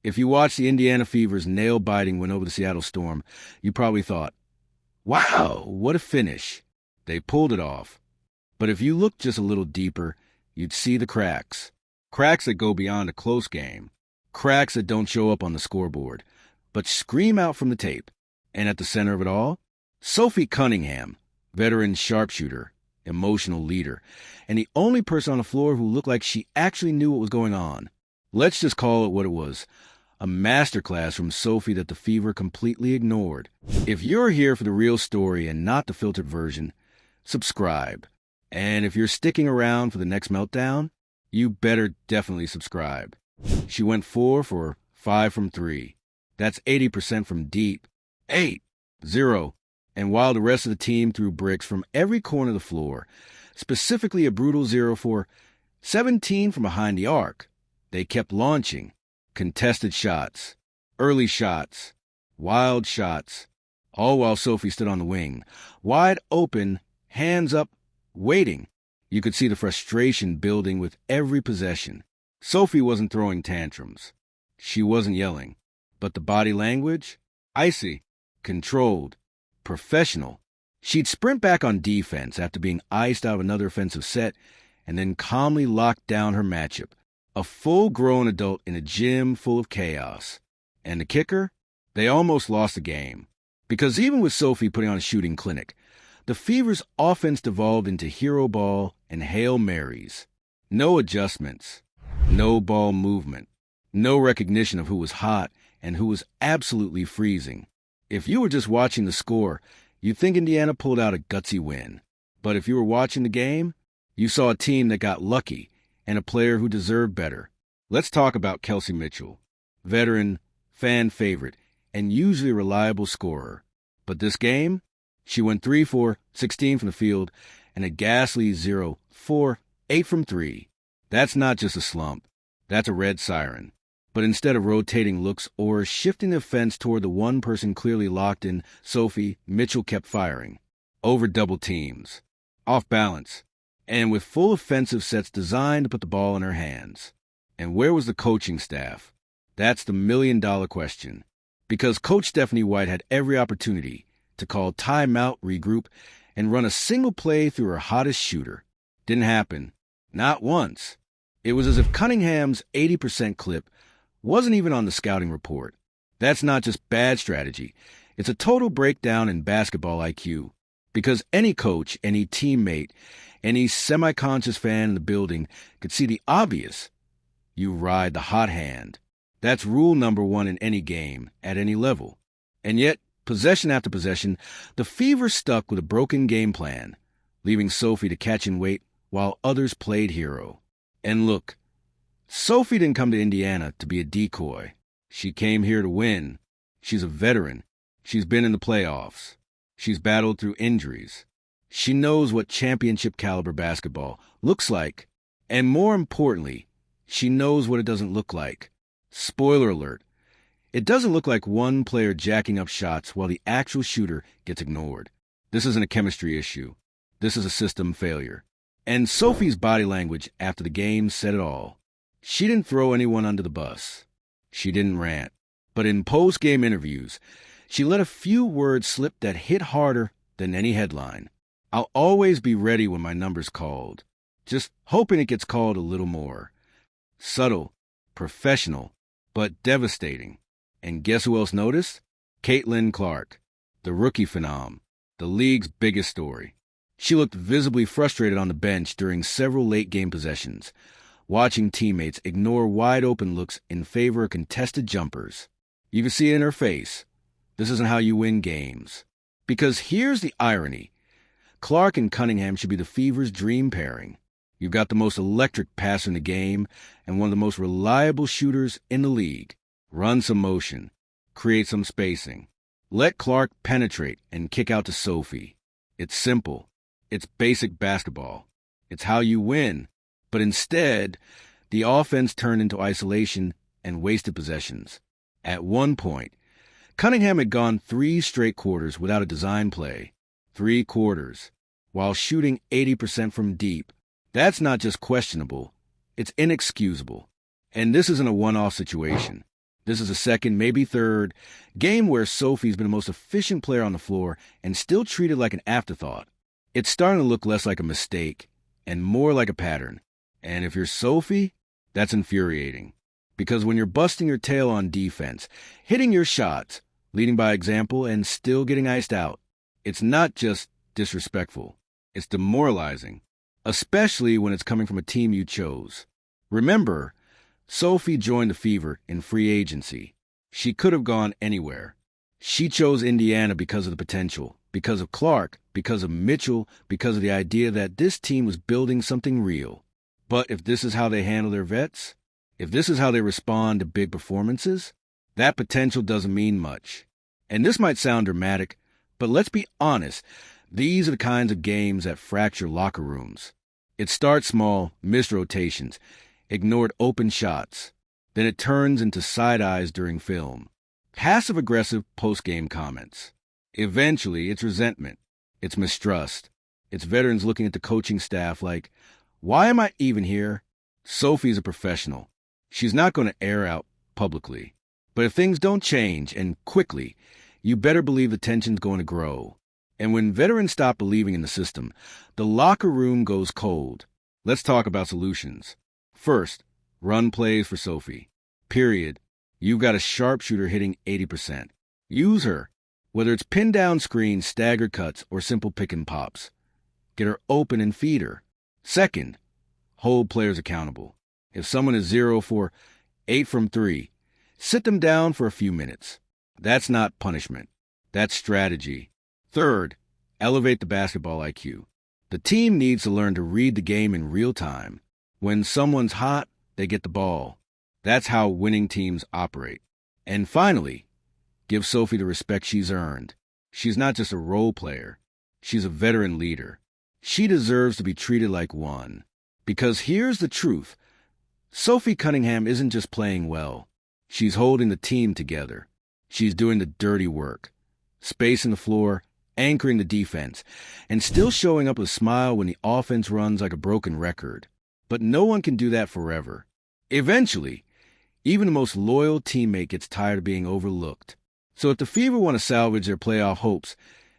If you watched the Indiana Fever's nail-biting win over the Seattle Storm, you probably thought, wow, what a finish. They pulled it off. But if you looked just a little deeper, you'd see the cracks. Cracks that go beyond a close game. Cracks that don't show up on the scoreboard, but scream out from the tape. And at the center of it all, Sophie Cunningham, veteran sharpshooter, emotional leader, and the only person on the floor who looked like she actually knew what was going on. Let's just call it what it was. A masterclass from Sophie that the Fever completely ignored. If you're here for the real story and not the filtered version, subscribe. And if you're sticking around for the next meltdown, you better definitely subscribe. She went 4 for 5 from 3. That's 80% from deep. 8-0. And while the rest of the team threw bricks from every corner of the floor, specifically a brutal 0 for 17 from behind the arc, they kept launching. Contested shots, early shots, wild shots, all while Sophie stood on the wing, wide open, hands up, waiting. You could see the frustration building with every possession. Sophie wasn't throwing tantrums. She wasn't yelling. But the body language? Icy, controlled, professional. She'd sprint back on defense after being iced out of another offensive set and then calmly lock down her matchup. A full-grown adult in a gym full of chaos. And the kicker? They almost lost the game. Because even with Sophie putting on a shooting clinic, the Fever's offense devolved into hero ball and Hail Marys. No adjustments. No ball movement. No recognition of who was hot and who was absolutely freezing. If you were just watching the score, you'd think Indiana pulled out a gutsy win. But if you were watching the game, you saw a team that got lucky and a player who deserved better. Let's talk about Kelsey Mitchell, veteran, fan favorite, and usually reliable scorer. But this game, she went 3 for 16 from the field and a ghastly 0 for 8 from 3. That's not just a slump. That's a red siren. But instead of rotating looks or shifting the fence toward the one person clearly locked in, Sophie, Mitchell kept firing. Over double teams. Off balance. And with full offensive sets designed to put the ball in her hands. And where was the coaching staff? That's the million-dollar question. Because Coach Stephanie White had every opportunity to call timeout, regroup, and run a single play through her hottest shooter. Didn't happen. Not once. It was as if Cunningham's 80% clip wasn't even on the scouting report. That's not just bad strategy. It's a total breakdown in basketball IQ. Because any coach, any teammate, any semi-conscious fan in the building could see the obvious. You ride the hot hand. That's rule number 1 in any game, at any level. And yet, possession after possession, the Fever stuck with a broken game plan, leaving Sophie to catch and wait while others played hero. And look, Sophie didn't come to Indiana to be a decoy. She came here to win. She's a veteran. She's been in the playoffs. She's battled through injuries. She knows what championship-caliber basketball looks like. And more importantly, she knows what it doesn't look like. Spoiler alert. It doesn't look like one player jacking up shots while the actual shooter gets ignored. This isn't a chemistry issue. This is a system failure. And Sophie's body language after the game said it all. She didn't throw anyone under the bus. She didn't rant. But in post-game interviews, she let a few words slip that hit harder than any headline. I'll always be ready when my number's called. Just hoping it gets called a little more. Subtle, professional, but devastating. And guess who else noticed? Caitlin Clark, the rookie phenom, the league's biggest story. She looked visibly frustrated on the bench during several late-game possessions, watching teammates ignore wide-open looks in favor of contested jumpers. You can see it in her face. This isn't how you win games. Because here's the irony. Clark and Cunningham should be the Fever's dream pairing. You've got the most electric passer in the game and one of the most reliable shooters in the league. Run some motion. Create some spacing. Let Clark penetrate and kick out to Sophie. It's simple. It's basic basketball. It's how you win. But instead, the offense turned into isolation and wasted possessions. At one point, Cunningham had gone 3 straight quarters without a design play. 3 quarters, while shooting 80% from deep. That's not just questionable, it's inexcusable. And this isn't a one-off situation. This is a second, maybe third, game where Sophie's been the most efficient player on the floor and still treated like an afterthought. It's starting to look less like a mistake and more like a pattern. And if you're Sophie, that's infuriating. Because when you're busting your tail on defense, hitting your shots, leading by example, and still getting iced out, it's not just disrespectful. It's demoralizing, especially when it's coming from a team you chose. Remember, Sophie joined the Fever in free agency. She could have gone anywhere. She chose Indiana because of the potential, because of Clark, because of Mitchell, because of the idea that this team was building something real. But if this is how they handle their vets, if this is how they respond to big performances, that potential doesn't mean much. And this might sound dramatic, but let's be honest, these are the kinds of games that fracture locker rooms. It starts small, missed rotations, ignored open shots. Then it turns into side eyes during film. Passive-aggressive post-game comments. Eventually, it's resentment. It's mistrust. It's veterans looking at the coaching staff like, why am I even here? Sophie's a professional. She's not going to air out publicly. But if things don't change, and quickly, you better believe the tension's going to grow. And when veterans stop believing in the system, the locker room goes cold. Let's talk about solutions. First, run plays for Sophie. Period. You've got a sharpshooter hitting 80%. Use her, whether it's pin-down screens, staggered cuts, or simple pick-and-pops. Get her open and feed her. Second, hold players accountable. If someone is 0 for 8 from 3, sit them down for a few minutes. That's not punishment. That's strategy. Third, elevate the basketball IQ. The team needs to learn to read the game in real time. When someone's hot, they get the ball. That's how winning teams operate. And finally, give Sophie the respect she's earned. She's not just a role player. She's a veteran leader. She deserves to be treated like one. Because here's the truth. Sophie Cunningham isn't just playing well. She's holding the team together. She's doing the dirty work. Spacing the floor, anchoring the defense, and still showing up with a smile when the offense runs like a broken record. But no one can do that forever. Eventually, even the most loyal teammate gets tired of being overlooked. So if the Fever want to salvage their playoff hopes,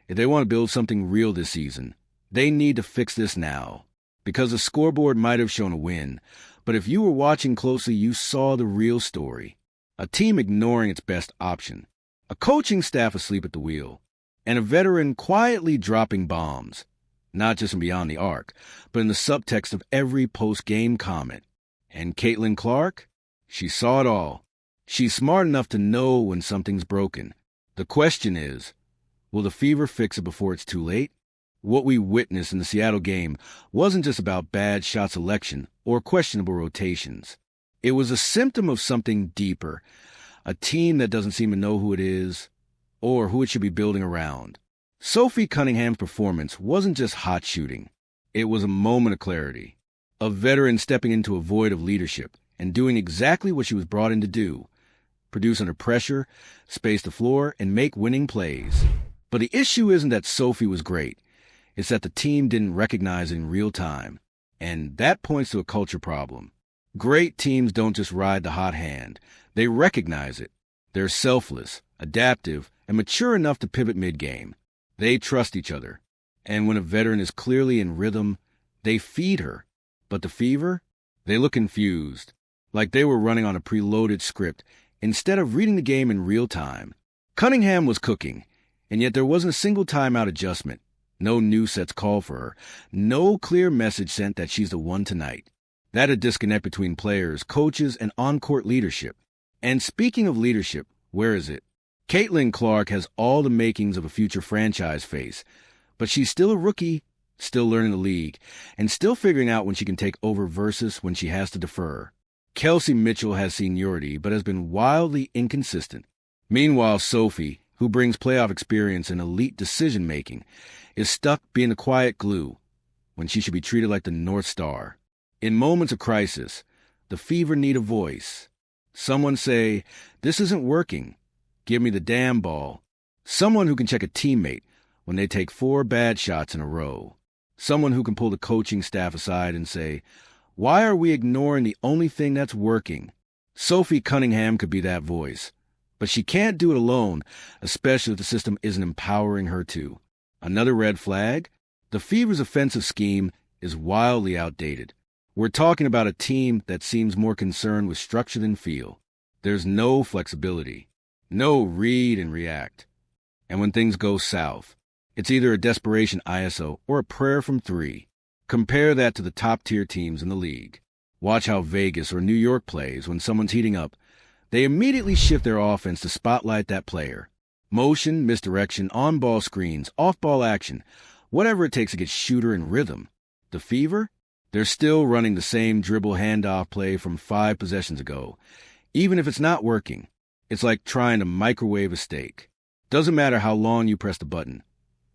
if they want to build something real this season, they need to fix this now. Because the scoreboard might have shown a win, but if you were watching closely, you saw the real story. A team ignoring its best option. A coaching staff asleep at the wheel. And a veteran quietly dropping bombs. Not just from beyond the arc, but in the subtext of every post-game comment. And Caitlin Clark? She saw it all. She's smart enough to know when something's broken. The question is, will the Fever fix it before it's too late? What we witnessed in the Seattle game wasn't just about bad shot selection or questionable rotations. It was a symptom of something deeper, a team that doesn't seem to know who it is or who it should be building around. Sophie Cunningham's performance wasn't just hot shooting. It was a moment of clarity, a veteran stepping into a void of leadership and doing exactly what she was brought in to do, produce under pressure, space the floor, and make winning plays. But the issue isn't that Sophie was great. It's that the team didn't recognize it in real time. And that points to a culture problem. Great teams don't just ride the hot hand. They recognize it. They're selfless, adaptive, and mature enough to pivot mid-game. They trust each other. And when a veteran is clearly in rhythm, they feed her. But the Fever? They look confused, like they were running on a preloaded script instead of reading the game in real time. Cunningham was cooking, and yet there wasn't a single timeout adjustment. No new sets called for her. No clear message sent that she's the one tonight. That a disconnect between players, coaches, and on-court leadership. And speaking of leadership, where is it? Caitlin Clark has all the makings of a future franchise face, but she's still a rookie, still learning the league, and still figuring out when she can take over versus when she has to defer. Kelsey Mitchell has seniority, but has been wildly inconsistent. Meanwhile, Sophie, who brings playoff experience and elite decision-making, is stuck being the quiet glue when she should be treated like the North Star. In moments of crisis, the Fever need a voice. Someone say, "This isn't working. Give me the damn ball." Someone who can check a teammate when they take 4 bad shots in a row. Someone who can pull the coaching staff aside and say, "Why are we ignoring the only thing that's working?" Sophie Cunningham could be that voice, but she can't do it alone, especially if the system isn't empowering her to. Another red flag? The Fever's offensive scheme is wildly outdated. We're talking about a team that seems more concerned with structure than feel. There's no flexibility, no read and react. And when things go south, it's either a desperation ISO or a prayer from three. Compare that to the top-tier teams in the league. Watch how Vegas or New York plays when someone's heating up. They immediately shift their offense to spotlight that player. Motion, misdirection, on-ball screens, off-ball action, whatever it takes to get shooter in rhythm. The Fever? They're still running the same dribble handoff play from 5 possessions ago. Even if it's not working, it's like trying to microwave a steak. Doesn't matter how long you press the button.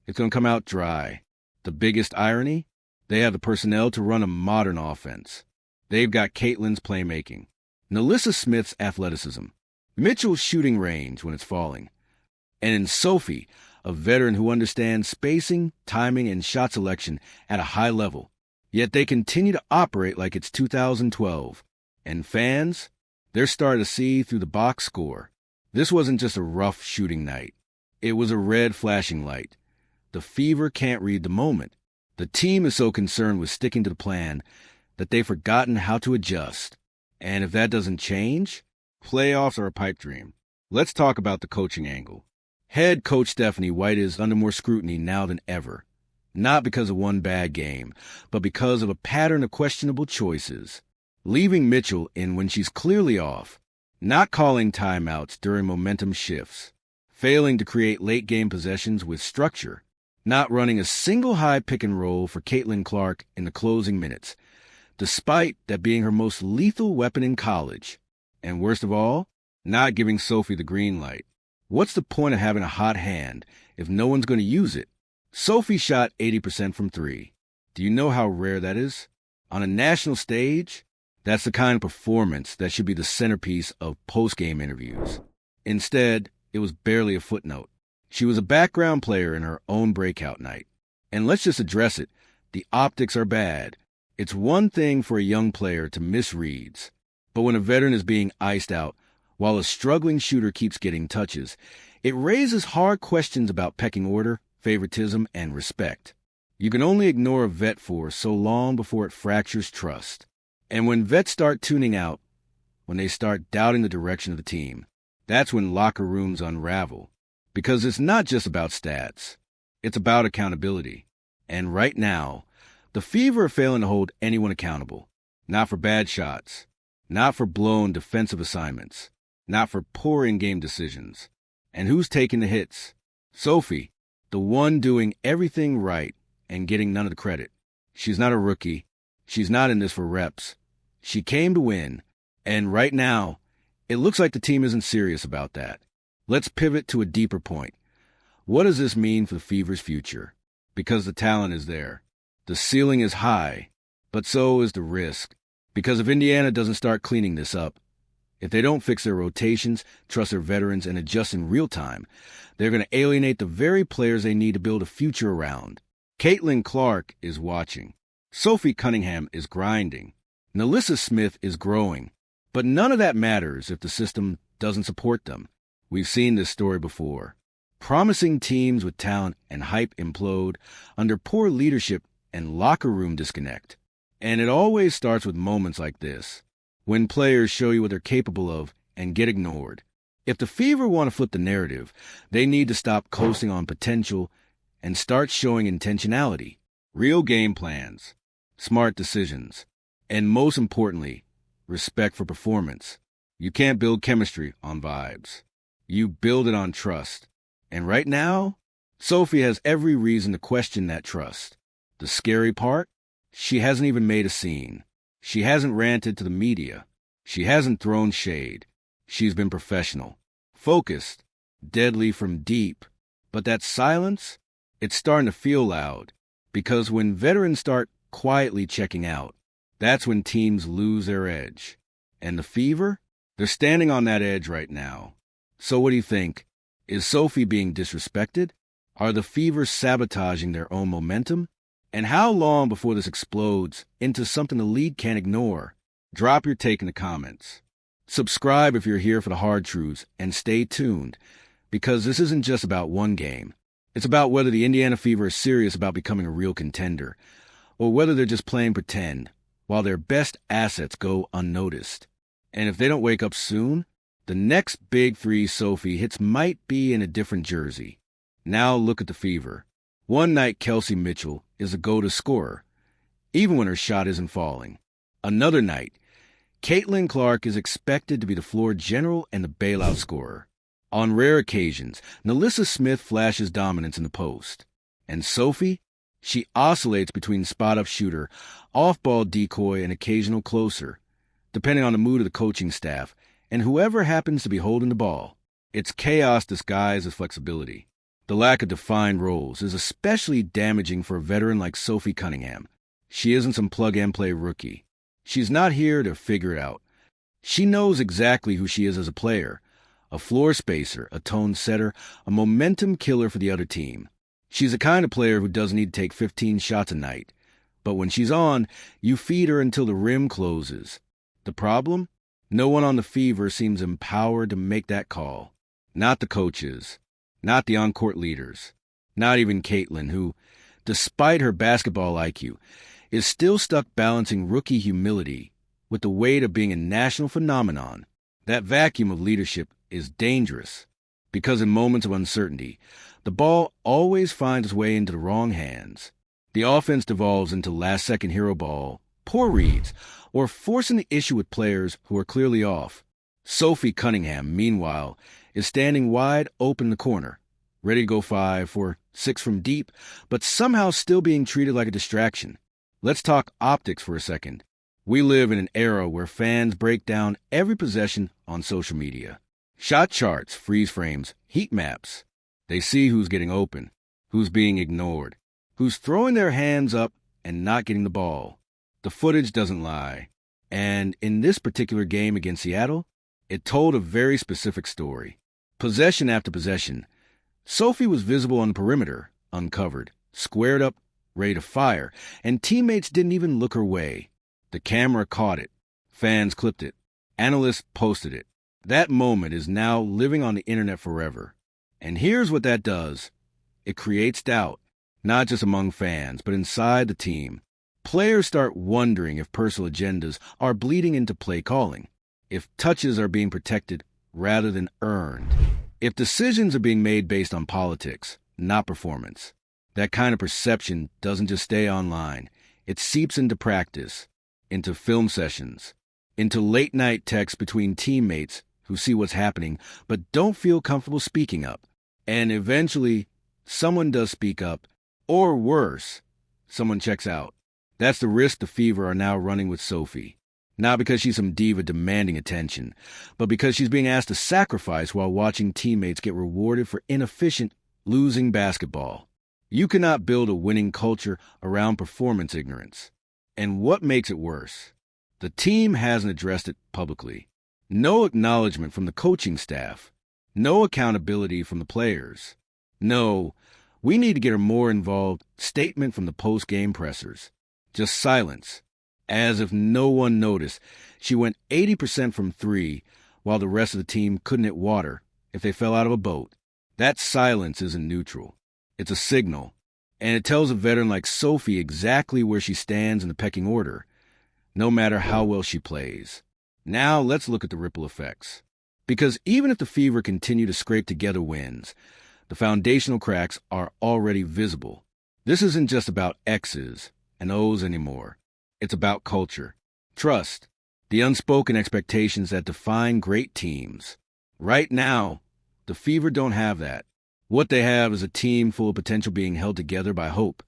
It's going to come out dry. The biggest irony? They have the personnel to run a modern offense. They've got Caitlin's playmaking, Nalissa Smith's athleticism, Mitchell's shooting range when it's falling, and in Sophie, a veteran who understands spacing, timing, and shot selection at a high level. Yet they continue to operate like it's 2012. And fans? They're starting to see through the box score. This wasn't just a rough shooting night. It was a red flashing light. The Fever can't read the moment. The team is so concerned with sticking to the plan that they've forgotten how to adjust. And if that doesn't change, playoffs are a pipe dream. Let's talk about the coaching angle. Head coach Stephanie White is under more scrutiny now than ever. Not because of one bad game, but because of a pattern of questionable choices. Leaving Mitchell in when she's clearly off. Not calling timeouts during momentum shifts. Failing to create late-game possessions with structure. Not running a single high pick and roll for Caitlin Clark in the closing minutes, despite that being her most lethal weapon in college. And worst of all, not giving Sophie the green light. What's the point of having a hot hand if no one's going to use it? Sophie shot 80% from 3. Do you know how rare that is? On a national stage, that's the kind of performance that should be the centerpiece of post-game interviews. Instead, it was barely a footnote. She was a background player in her own breakout night. And let's just address it. The optics are bad. It's one thing for a young player to miss reads, but when a veteran is being iced out while a struggling shooter keeps getting touches, it raises hard questions about pecking order, favoritism, and respect. You can only ignore a vet for so long before it fractures trust. And when vets start tuning out, when they start doubting the direction of the team, that's when locker rooms unravel. Because it's not just about stats. It's about accountability. And right now, the Fever are failing to hold anyone accountable. Not for bad shots. Not for blown defensive assignments. Not for poor in-game decisions. And who's taking the hits? Sophie, the one doing everything right and getting none of the credit. She's not a rookie. She's not in this for reps. She came to win. And right now, it looks like the team isn't serious about that. Let's pivot to a deeper point. What does this mean for the Fever's future? Because the talent is there. The ceiling is high, but so is the risk. Because if Indiana doesn't start cleaning this up, if they don't fix their rotations, trust their veterans, and adjust in real time, they're going to alienate the very players they need to build a future around. Caitlin Clark is watching. Sophie Cunningham is grinding. Nalissa Smith is growing. But none of that matters if the system doesn't support them. We've seen this story before. Promising teams with talent and hype implode under poor leadership and locker room disconnect. And it always starts with moments like this, when players show you what they're capable of and get ignored. If the Fever want to flip the narrative, they need to stop coasting on potential and start showing intentionality, real game plans, smart decisions, and most importantly, respect for performance. You can't build chemistry on vibes. You build it on trust. And right now, Sophie has every reason to question that trust. The scary part? She hasn't even made a scene. She hasn't ranted to the media. She hasn't thrown shade. She's been professional, focused, deadly from deep. But that silence, it's starting to feel loud. Because when veterans start quietly checking out, that's when teams lose their edge. And the Fever? They're standing on that edge right now. So what do you think? Is Sophie being disrespected? Are the Fever sabotaging their own momentum? And how long before this explodes into something the league can't ignore? Drop your take in the comments. Subscribe if you're here for the hard truths, and stay tuned, because this isn't just about one game. It's about whether the Indiana Fever is serious about becoming a real contender, or whether they're just playing pretend, while their best assets go unnoticed. And if they don't wake up soon, the next big three Sophie hits might be in a different jersey. Now look at the Fever. One night Kelsey Mitchell is a go-to scorer, even when her shot isn't falling. Another night, Caitlin Clark is expected to be the floor general and the bailout scorer. On rare occasions, Nalissa Smith flashes dominance in the post. And Sophie? She oscillates between spot-up shooter, off-ball decoy, and occasional closer, depending on the mood of the coaching staff and whoever happens to be holding the ball. It's chaos disguised as flexibility. The lack of defined roles is especially damaging for a veteran like Sophie Cunningham. She isn't some plug-and-play rookie. She's not here to figure it out. She knows exactly who she is as a player, a floor spacer, a tone setter, a momentum killer for the other team. She's the kind of player who doesn't need to take 15 shots a night. But when she's on, you feed her until the rim closes. The problem? No one on the Fever seems empowered to make that call. Not the coaches. Not the on-court leaders. Not even Caitlin, who, despite her basketball IQ, is still stuck balancing rookie humility with the weight of being a national phenomenon. That vacuum of leadership is dangerous, because in moments of uncertainty, the ball always finds its way into the wrong hands. The offense devolves into last-second hero ball, poor reads, or forcing the issue with players who are clearly off. Sophie Cunningham, meanwhile, is standing wide open in the corner, ready to go 5 or 6 from deep, but somehow still being treated like a distraction. Let's talk optics for a second. We live in an era where fans break down every possession on social media. Shot charts, freeze frames, heat maps. They see who's getting open, who's being ignored, who's throwing their hands up and not getting the ball. The footage doesn't lie. And in this particular game against Seattle, it told a very specific story. Possession after possession, Sophie was visible on the perimeter, uncovered, squared up, ready to fire, and teammates didn't even look her way. The camera caught it. Fans clipped it. Analysts posted it. That moment is now living on the internet forever. And here's what that does. It creates doubt, not just among fans, but inside the team. Players start wondering if personal agendas are bleeding into play calling, if touches are being protected rather than earned, if decisions are being made based on politics, not performance. That kind of perception doesn't just stay online. It seeps into practice, into film sessions, into late-night texts between teammates who see what's happening but don't feel comfortable speaking up. And eventually, someone does speak up, or worse, someone checks out. That's the risk the Fever are now running with Sophie. Not because she's some diva demanding attention, but because she's being asked to sacrifice while watching teammates get rewarded for inefficient, losing basketball. You cannot build a winning culture around performance ignorance. And what makes it worse? The team hasn't addressed it publicly. No acknowledgement from the coaching staff. No accountability from the players. No, we need to get a more involved statement from the post-game pressers. Just silence. As if no one noticed, she went 80% from 3, while the rest of the team couldn't hit water if they fell out of a boat. That silence isn't neutral. It's a signal, and it tells a veteran like Sophie exactly where she stands in the pecking order, no matter how well she plays. Now let's look at the ripple effects. Because even if the Fever continue to scrape together wins, the foundational cracks are already visible. This isn't just about X's and O's anymore. It's about culture, trust, the unspoken expectations that define great teams. Right now, the Fever don't have that. What they have is a team full of potential being held together by hope.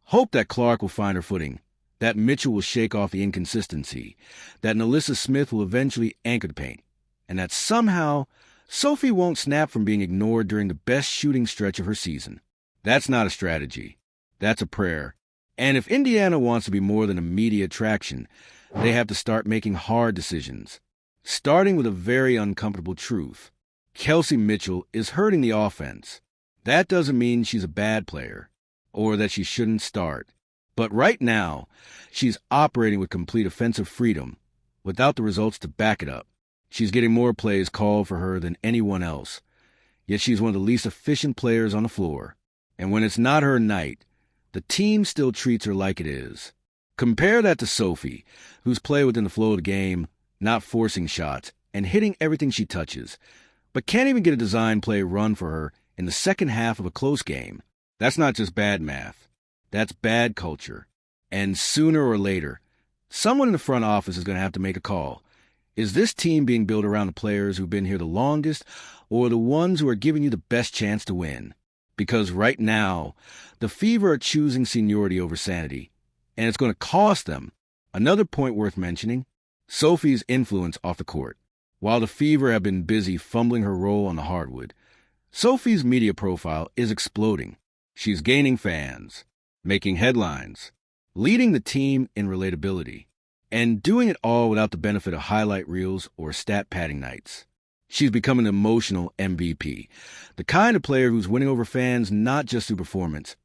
Hope that Clark will find her footing, that Mitchell will shake off the inconsistency, that Nalissa Smith will eventually anchor the paint, and that somehow Sophie won't snap from being ignored during the best shooting stretch of her season. That's not a strategy. That's a prayer. And if Indiana wants to be more than a media attraction, they have to start making hard decisions, starting with a very uncomfortable truth. Kelsey Mitchell is hurting the offense. That doesn't mean she's a bad player or that she shouldn't start. But right now, she's operating with complete offensive freedom without the results to back it up. She's getting more plays called for her than anyone else. Yet she's one of the least efficient players on the floor. And when it's not her night, the team still treats her like it is. Compare that to Sophie, who's played within the flow of the game, not forcing shots, and hitting everything she touches, but can't even get a design play run for her in the second half of a close game. That's not just bad math. That's bad culture. And sooner or later, someone in the front office is going to have to make a call. Is this team being built around the players who've been here the longest, or the ones who are giving you the best chance to win? Because right now, the Fever are choosing seniority over sanity, and it's going to cost them. Another point worth mentioning, Sophie's influence off the court. While the Fever have been busy fumbling her role on the hardwood, Sophie's media profile is exploding. She's gaining fans, making headlines, leading the team in relatability, and doing it all without the benefit of highlight reels or stat padding nights. She's become an emotional MVP, the kind of player who's winning over fans not just through performance,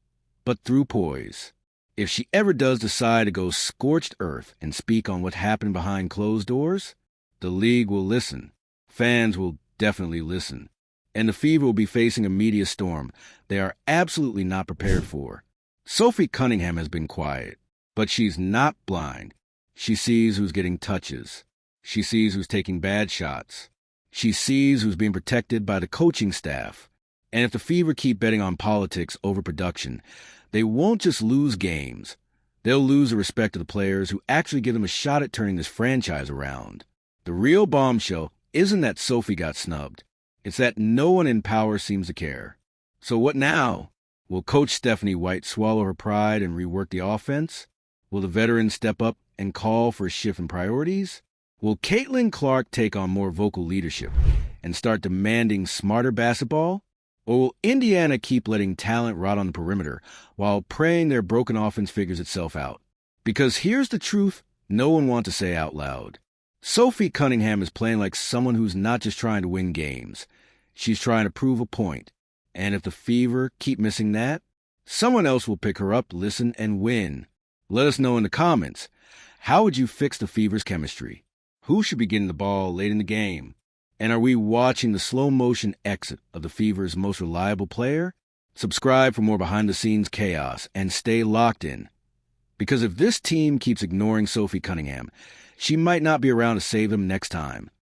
but through poise. If she ever does decide to go scorched earth and speak on what happened behind closed doors, the league will listen. Fans will definitely listen. And the Fever will be facing a media storm they are absolutely not prepared for. Sophie Cunningham has been quiet, but she's not blind. She sees who's getting touches. She sees who's taking bad shots. She sees who's being protected by the coaching staff. And if the Fever keep betting on politics over production, they won't just lose games. They'll lose the respect of the players who actually give them a shot at turning this franchise around. The real bombshell isn't that Sophie got snubbed. It's that no one in power seems to care. So what now? Will Coach Stephanie White swallow her pride and rework the offense? Will the veterans step up and call for a shift in priorities? Will Caitlin Clark take on more vocal leadership and start demanding smarter basketball? Or will Indiana keep letting talent rot on the perimeter while praying their broken offense figures itself out? Because here's the truth no one wants to say out loud. Sophie Cunningham is playing like someone who's not just trying to win games. She's trying to prove a point. And if the Fever keep missing that, someone else will pick her up, listen, and win. Let us know in the comments. How would you fix the Fever's chemistry? Who should be getting the ball late in the game? And are we watching the slow-motion exit of the Fever's most reliable player? Subscribe for more behind-the-scenes chaos and stay locked in. Because if this team keeps ignoring Sophie Cunningham, she might not be around to save them next time.